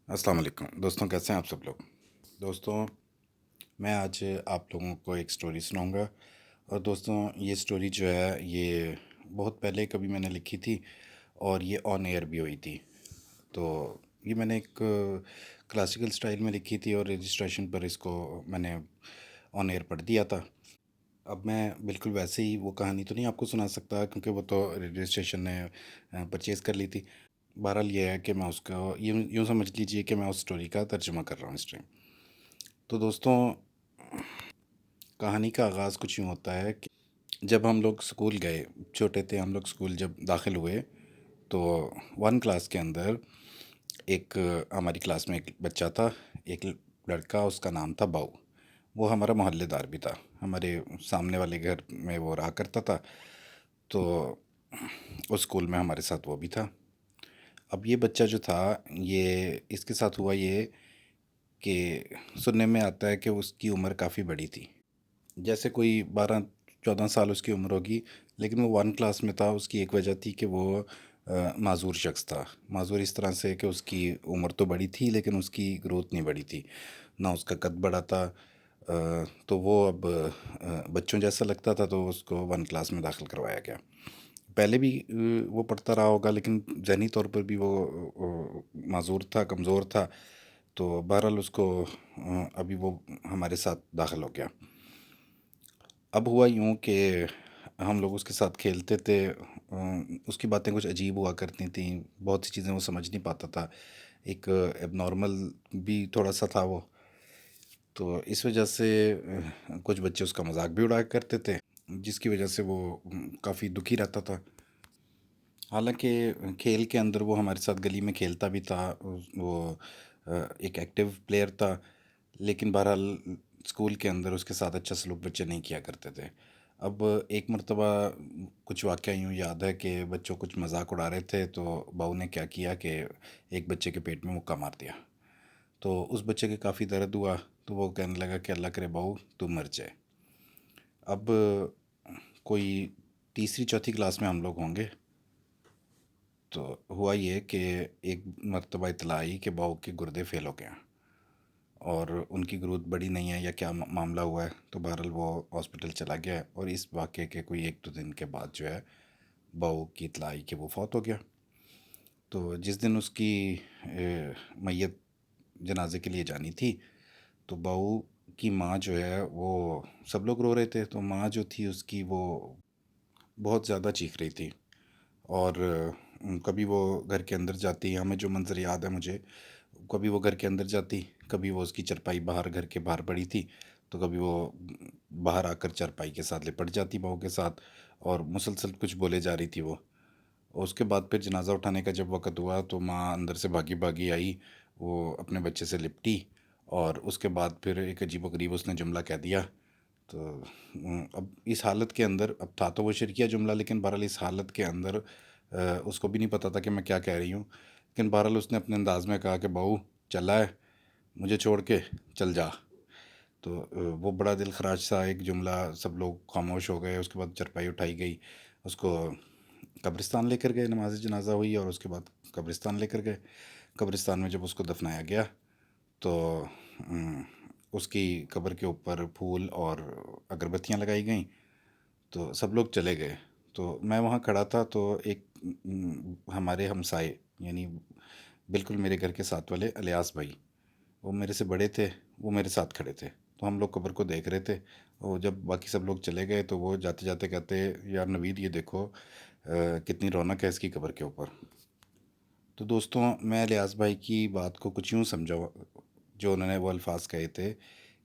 السلام علیکم دوستوں، کیسے ہیں آپ سب لوگ؟ دوستوں، میں آج آپ لوگوں کو ایک سٹوری سناؤں گا۔ اور دوستوں، یہ سٹوری جو ہے یہ بہت پہلے کبھی میں نے لکھی تھی اور یہ آن ایئر بھی ہوئی تھی۔ تو یہ میں نے ایک کلاسیکل سٹائل میں لکھی تھی اور رجسٹریشن پر اس کو میں نے آن ایئر پڑھ دیا تھا۔ اب میں بالکل ویسے ہی وہ کہانی تو نہیں آپ کو سنا سکتا کیونکہ وہ تو رجسٹریشن نے پرچیز کر لی تھی۔ بہرحال یہ ہے کہ میں اس کو یوں سمجھ لیجئے کہ میں اس سٹوری کا ترجمہ کر رہا ہوں اس ٹائم۔ تو دوستوں، کہانی کا آغاز کچھ یوں ہوتا ہے کہ جب ہم لوگ اسکول گئے، چھوٹے تھے ہم لوگ، اسکول جب داخل ہوئے تو 1 کلاس کے اندر ایک ہماری کلاس میں ایک بچہ تھا، ایک لڑکا، اس کا نام تھا باؤ۔ وہ ہمارا محلے دار بھی تھا، ہمارے سامنے والے گھر میں وہ رہا کرتا تھا۔ تو اس اسکول میں ہمارے ساتھ وہ بھی تھا۔ اب یہ بچہ جو تھا، یہ اس کے ساتھ ہوا یہ کہ سننے میں آتا ہے کہ اس کی عمر کافی بڑی تھی، جیسے کوئی 12-14 سال اس کی عمر ہوگی، لیکن وہ 1 کلاس میں تھا۔ اس کی ایک وجہ تھی کہ وہ معذور شخص تھا۔ معذور اس طرح سے کہ اس کی عمر تو بڑی تھی لیکن اس کی گروتھ نہیں بڑی تھی، نہ اس کا قد بڑا تھا۔ تو وہ اب بچوں جیسا لگتا تھا، تو اس کو 1 کلاس میں داخل کروایا گیا۔ پہلے بھی وہ پڑھتا رہا ہوگا لیکن ذہنی طور پر بھی وہ معذور تھا، کمزور تھا۔ تو بہرحال اس کو ابھی وہ ہمارے ساتھ داخل ہو گیا۔ اب ہوا یوں کہ ہم لوگ اس کے ساتھ کھیلتے تھے۔ اس کی باتیں کچھ عجیب ہوا کرتی تھیں، بہت سی چیزیں وہ سمجھ نہیں پاتا تھا، ایک ایب نارمل بھی تھوڑا سا تھا وہ۔ تو اس وجہ سے کچھ بچے اس کا مذاق بھی اڑایا کرتے تھے، جس کی وجہ سے وہ کافی دکھی رہتا تھا۔ حالانکہ کھیل کے اندر وہ ہمارے ساتھ گلی میں کھیلتا بھی تھا، وہ ایک ایکٹیو پلیئر تھا، لیکن بہرحال اسکول کے اندر اس کے ساتھ اچھا سلوک بچے نہیں کیا کرتے تھے۔ اب ایک مرتبہ کچھ واقعہ یوں یاد ہے کہ بچوں کچھ مذاق اڑا رہے تھے، تو باؤ نے کیا کیا کہ ایک بچے کے پیٹ میں مکہ مار دیا۔ تو اس بچے کے کافی درد ہوا، تو وہ کہنے لگا کہ اللہ کرے باؤ تو مر جائے۔ اب کوئی تیسری چوتھی کلاس میں ہم لوگ ہوں گے۔ تو ہوا یہ کہ ایک مرتبہ اطلاع آئی کہ باؤ کے گردے فیل ہو گئے ہیں اور ان کی گروتھ بڑی نہیں ہے یا کیا معاملہ ہوا ہے۔ تو بہرحال وہ ہاسپٹل چلا گیا اور اس واقعے کے کوئی 1-2 دن کے بعد جو ہے باؤ کی اطلاع آئی کہ وہ فوت ہو گیا۔ تو جس دن اس کی میت جنازے کے لیے جانی تھی، تو باؤ کی ماں جو ہے وہ، سب لوگ رو رہے تھے، تو ماں جو تھی اس کی وہ بہت زیادہ چیخ رہی تھی۔ اور کبھی وہ گھر کے اندر جاتی، ہمیں جو منظر یاد ہے مجھے، کبھی وہ گھر کے اندر جاتی، کبھی وہ اس کی چرپائی باہر گھر کے باہر پڑی تھی، تو کبھی وہ باہر آ کر چرپائی کے ساتھ لپٹ جاتی بہو کے ساتھ، اور مسلسل کچھ بولے جا رہی تھی وہ۔ اور اس کے بعد پھر جنازہ اٹھانے کا جب وقت ہوا تو ماں اندر سے بھاگی بھاگی آئی، وہ اپنے بچے سے لپٹی، اور اس کے بعد پھر ایک عجیب و غریب اس نے جملہ کہہ دیا۔ تو اب اس حالت کے اندر، اب تھا تو وہ شرکیہ جملہ، لیکن بہرحال اس حالت کے اندر اس کو بھی نہیں پتا تھا کہ میں کیا کہہ رہی ہوں، لیکن بہرحال اس نے اپنے انداز میں کہا کہ بہو چلا ہے، مجھے چھوڑ کے چل جا۔ تو وہ بڑا دل خراش سا ایک جملہ، سب لوگ خاموش ہو گئے۔ اس کے بعد چرپائی اٹھائی گئی، اس کو قبرستان لے کر گئے، نماز جنازہ ہوئی اور اس کے بعد قبرستان لے کر گئے۔ قبرستان میں جب اس کو دفنایا گیا تو اس کی قبر کے اوپر پھول اور اگربتیاں لگائی گئیں، تو سب لوگ چلے گئے۔ تو میں وہاں کھڑا تھا، تو ایک ہمارے ہمسائے، یعنی بالکل میرے گھر کے ساتھ والے الیاس بھائی، وہ میرے سے بڑے تھے، وہ میرے ساتھ کھڑے تھے۔ تو ہم لوگ قبر کو دیکھ رہے تھے، اور جب باقی سب لوگ چلے گئے تو وہ جاتے جاتے کہتے، یار نوید یہ دیکھو کتنی رونق ہے اس کی قبر کے اوپر۔ تو دوستوں، میں الیاس بھائی کی بات کو کچھ یوں سمجھا، جو انہوں نے وہ الفاظ کہے تھے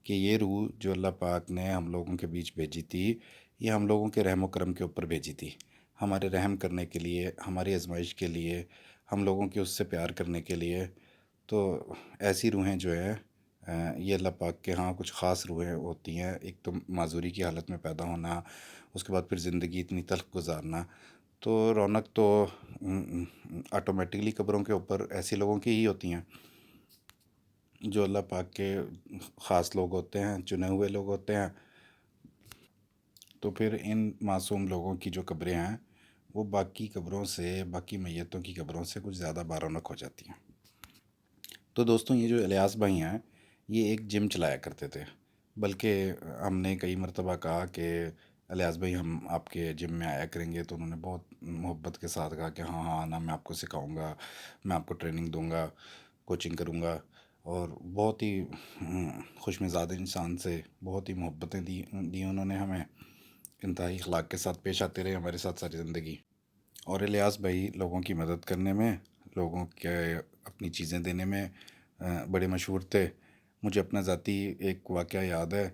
کہ یہ روح جو اللہ پاک نے ہم لوگوں کے بیچ بھیجی تھی، یہ ہم لوگوں کے رحم و کرم کے اوپر بھیجی تھی، ہمارے رحم کرنے کے لیے، ہماری آزمائش کے لیے، ہم لوگوں کے اس سے پیار کرنے کے لیے۔ تو ایسی روحیں جو ہیں، یہ اللہ پاک کے ہاں کچھ خاص روحیں ہوتی ہیں۔ ایک تو معذوری کی حالت میں پیدا ہونا، اس کے بعد پھر زندگی اتنی تلخ گزارنا، تو رونق تو آٹومیٹکلی قبروں کے اوپر ایسی لوگوں کی ہی ہوتی ہیں جو اللہ پاک کے خاص لوگ ہوتے ہیں، چنے ہوئے لوگ ہوتے ہیں۔ تو پھر ان معصوم لوگوں کی جو قبریں ہیں وہ باقی قبروں سے، باقی میتوں کی قبروں سے کچھ زیادہ بارونق ہو جاتی ہیں۔ تو دوستوں یہ جو الیاس بھائی ہیں یہ ایک جم چلایا کرتے تھے، بلکہ ہم نے کئی مرتبہ کہا کہ الیاس بھائی ہم آپ کے جم میں آیا کریں گے، تو انہوں نے بہت محبت کے ساتھ کہا کہ ہاں ہاں آنا، میں آپ کو سکھاؤں گا، میں آپ کو ٹریننگ دوں گا، کوچنگ کروں گا۔ اور بہت ہی خوش مزاج انسان سے بہت ہی محبتیں دی انہوں نے ہمیں، انتہائی اخلاق کے ساتھ پیش آتے رہے ہمارے ساتھ ساری زندگی۔ اور الیاس بھائی لوگوں کی مدد کرنے میں، لوگوں کے اپنی چیزیں دینے میں بڑے مشہور تھے۔ مجھے اپنا ذاتی ایک واقعہ یاد ہے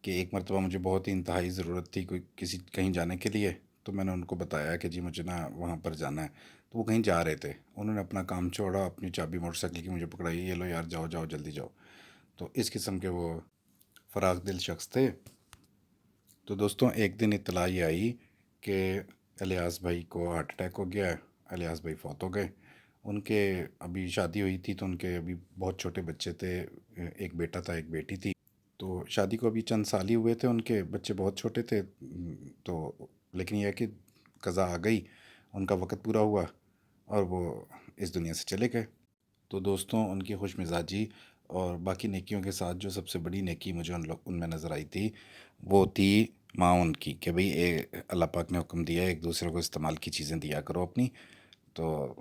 کہ ایک مرتبہ مجھے بہت ہی انتہائی ضرورت تھی کوئی کسی کہیں جانے کے لیے، تو میں نے ان کو بتایا کہ جی مجھے نا وہاں پر جانا ہے، تو وہ کہیں جا رہے تھے، انہوں نے اپنا کام چھوڑا، اپنی چابی موٹر سائیکل کی مجھے پکڑائی، یہ لو یار جاؤ جاؤ جلدی جاؤ۔ تو اس قسم کے وہ فراخ دل شخص تھے۔ تو دوستوں ایک دن اطلاع یہ آئی کہ الیاس بھائی کو ہارٹ اٹیک ہو گیا ہے، الیاس بھائی فوت ہو گئے۔ ان کے ابھی شادی ہوئی تھی تو ان کے ابھی بہت چھوٹے بچے تھے، ایک بیٹا تھا ایک بیٹی تھی۔ تو شادی کو ابھی چند سال ہی ہوئے تھے، ان کے بچے بہت چھوٹے تھے، تو لیکن یہ ہے کہ قضا آ گئی، ان کا وقت پورا ہوا اور وہ اس دنیا سے چلے گئے۔ تو دوستوں ان کی خوش مزاجی اور باقی نیکیوں کے ساتھ جو سب سے بڑی نیکی مجھے ان میں نظر آئی تھی وہ تھی معاون کی، کہ بھئی اللہ پاک نے حکم دیا ہے ایک دوسرے کو استعمال کی چیزیں دیا کرو اپنی۔ تو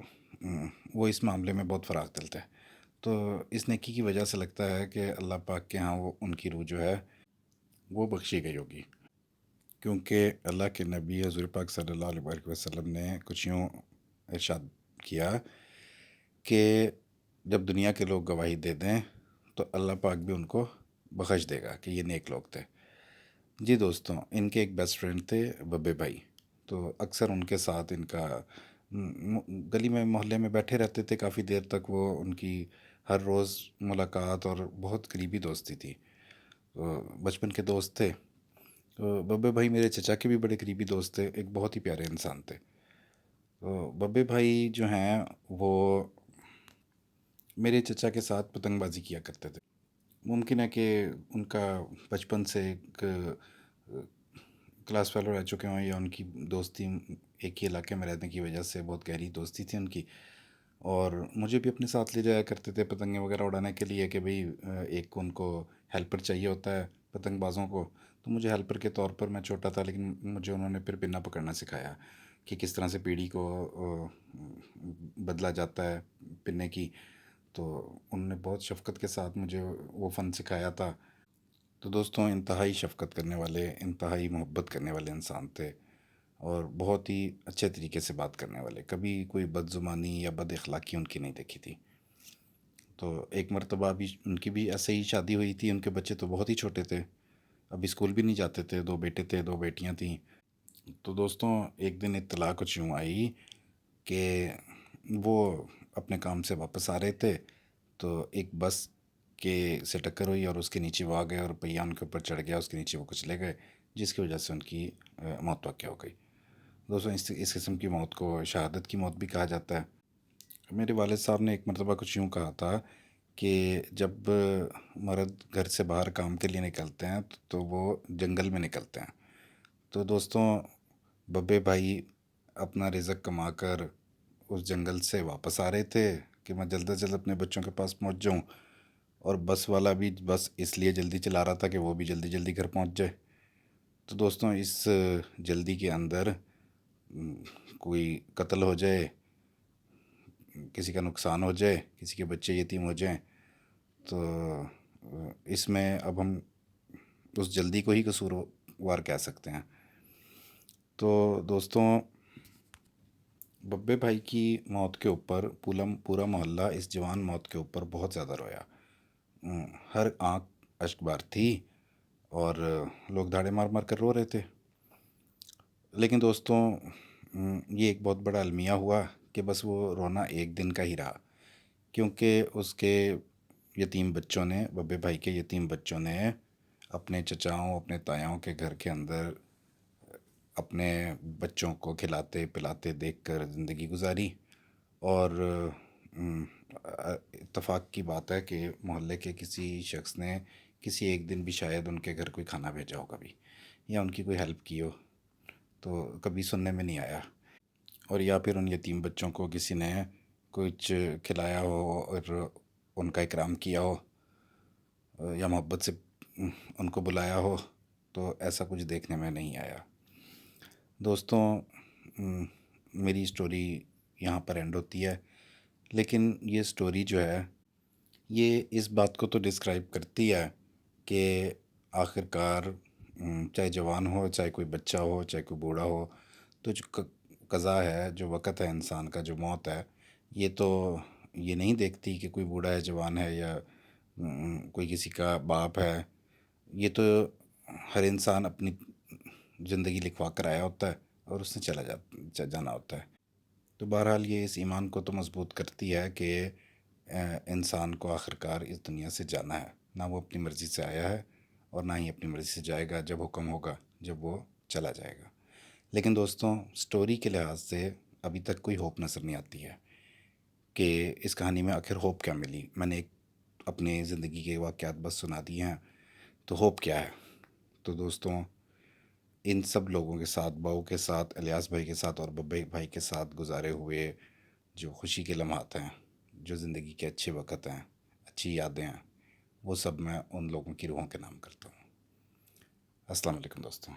وہ اس معاملے میں بہت فراخ دل تھے۔ تو اس نیکی کی وجہ سے لگتا ہے کہ اللہ پاک کے ہاں وہ ان کی روح جو ہے وہ بخشی گئی ہوگی، کیونکہ اللہ کے نبی حضور پاک صلی اللہ علیہ وسلم نے کچھ یوں ارشاد کیا کہ جب دنیا کے لوگ گواہی دے دیں تو اللہ پاک بھی ان کو بخش دے گا کہ یہ نیک لوگ تھے۔ جی دوستوں ان کے ایک بیسٹ فرینڈ تھے ببے بھائی، تو اکثر ان کے ساتھ ان کا گلی میں محلے میں بیٹھے رہتے تھے کافی دیر تک، وہ ان کی ہر روز ملاقات اور بہت قریبی دوستی تھی، تو بچپن کے دوست تھے۔ تو ببے بھائی میرے چچا کے بھی بڑے قریبی دوست تھے، ایک بہت ہی پیارے انسان تھے۔ تو ببے بھائی جو ہیں وہ میرے چچا کے ساتھ پتنگ بازی کیا کرتے تھے۔ ممکن ہے کہ ان کا بچپن سے ایک کلاس فیلو رہ چکے ہوں، یا ان کی دوستی ایک ہی علاقے میں رہنے کی وجہ سے بہت گہری دوستی تھی ان کی، اور مجھے بھی اپنے ساتھ لے جایا کرتے تھے پتنگیں وغیرہ اڑانے کے لیے کہ بھئی ایک ان کو ہیلپر چاہیے ہوتا ہے پتنگ بازوں کو، تو مجھے ہیلپر کے طور پر، میں چھوٹا تھا لیکن مجھے انہوں نے پھر پنا پکڑنا سکھایا کہ کس طرح سے پیڑھی کو بدلا جاتا ہے پنے کی، تو انہوں نے بہت شفقت کے ساتھ مجھے وہ فن سکھایا تھا۔ تو دوستوں انتہائی شفقت کرنے والے، انتہائی محبت کرنے والے انسان تھے، اور بہت ہی اچھے طریقے سے بات کرنے والے، کبھی کوئی بد زبانی یا بد اخلاقی ان کی نہیں دیکھی تھی۔ تو ایک مرتبہ بھی ان کی بھی ایسے ہی شادی ہوئی تھی، ان کے بچے تو بہت ہی چھوٹے تھے، ابھی اسکول بھی نہیں جاتے تھے، دو بیٹے تھے دو بیٹیاں تھیں۔ تو دوستوں ایک دن اطلاع کچھ یوں آئی کہ وہ اپنے کام سے واپس آ رہے تھے، تو ایک بس کے سے ٹکر ہوئی اور اس کے نیچے وہ آ گئے اور پہیہ ان کے اوپر چڑھ گیا، اس کے نیچے وہ کچلے گئے، جس کی وجہ سے ان کی موت واقع ہو گئی۔ دوستوں اس قسم کی موت کو شہادت کی موت بھی کہا جاتا ہے۔ میرے والد صاحب نے ایک مرتبہ کچھ یوں کہا تھا کہ جب مرد گھر سے باہر کام کے لیے نکلتے ہیں تو وہ جنگل میں نکلتے ہیں۔ تو دوستوں ببے بھائی اپنا رزق کما کر اس جنگل سے واپس آ رہے تھے کہ میں جلد از جلد اپنے بچوں کے پاس پہنچ جاؤں، اور بس والا بھی بس اس لیے جلدی چلا رہا تھا کہ وہ بھی جلدی جلدی گھر پہنچ جائے۔ تو دوستوں اس جلدی کے اندر کوئی قتل ہو جائے، کسی کا نقصان ہو جائے، کسی کے بچے یتیم ہو جائیں، تو اس میں اب ہم اس جلدی کو ہی قصوروار کہہ سکتے ہیں۔ تو دوستوں ببے بھائی کی موت کے اوپر پورا محلہ اس جوان موت کے اوپر بہت زیادہ رویا، ہر آنکھ اشک بار تھی، اور لوگ دھاڑے مار مار کر رو رہے تھے۔ لیکن دوستوں یہ ایک بہت بڑا المیہ ہوا کہ بس وہ رونا ایک دن کا ہی رہا، کیونکہ اس کے یتیم بچوں نے، ببے بھائی کے یتیم بچوں نے اپنے چچاؤں اپنے تایاؤں کے گھر کے اندر اپنے بچوں کو کھلاتے پلاتے دیکھ کر زندگی گزاری، اور اتفاق کی بات ہے کہ محلے کے کسی شخص نے کسی ایک دن بھی شاید ان کے گھر کوئی کھانا بھیجا ہو کبھی، یا ان کی کوئی ہیلپ کی ہو، تو کبھی سننے میں نہیں آیا، اور یا پھر ان یتیم بچوں کو کسی نے کچھ کھلایا ہو، اور ان کا اکرام کیا ہو یا محبت سے ان کو بلایا ہو، تو ایسا کچھ دیکھنے میں نہیں آیا۔ دوستوں، میری اسٹوری یہاں پر اینڈ ہوتی ہے، لیکن یہ اسٹوری جو ہے یہ اس بات کو تو ڈسکرائب کرتی ہے کہ آخر کار چاہے جوان ہو، چاہے کوئی بچہ ہو، چاہے کوئی بوڑھا ہو، تو جو قضا ہے، جو وقت ہے انسان کا، جو موت ہے، یہ تو یہ نہیں دیکھتی کہ کوئی بوڑھا ہے، جوان ہے، یا کوئی کسی کا باپ ہے۔ یہ تو ہر انسان اپنی زندگی لکھوا کر آیا ہوتا ہے اور اس نے جانا ہوتا ہے۔ تو بہرحال یہ اس ایمان کو تو مضبوط کرتی ہے کہ انسان کو آخرکار اس دنیا سے جانا ہے، نہ وہ اپنی مرضی سے آیا ہے اور نہ ہی اپنی مرضی سے جائے گا۔ جب حکم ہوگا، جب وہ چلا جائے گا۔ لیکن دوستوں، سٹوری کے لحاظ سے ابھی تک کوئی ہوپ نظر نہیں آتی ہے کہ اس کہانی میں آخر ہوپ کیا ملی۔ میں نے اپنے زندگی کے واقعات بس سنا دیے ہیں، تو ہوپ کیا ہے؟ تو دوستوں، ان سب لوگوں کے ساتھ، باؤ کے ساتھ، الیاس بھائی کے ساتھ اور ببے بھائی کے ساتھ گزارے ہوئے جو خوشی کے لمحات ہیں، جو زندگی کے اچھے وقت ہیں، اچھی یادیں ہیں، وہ سب میں ان لوگوں کی روحوں کے نام کرتا ہوں۔ السلام علیکم دوستوں۔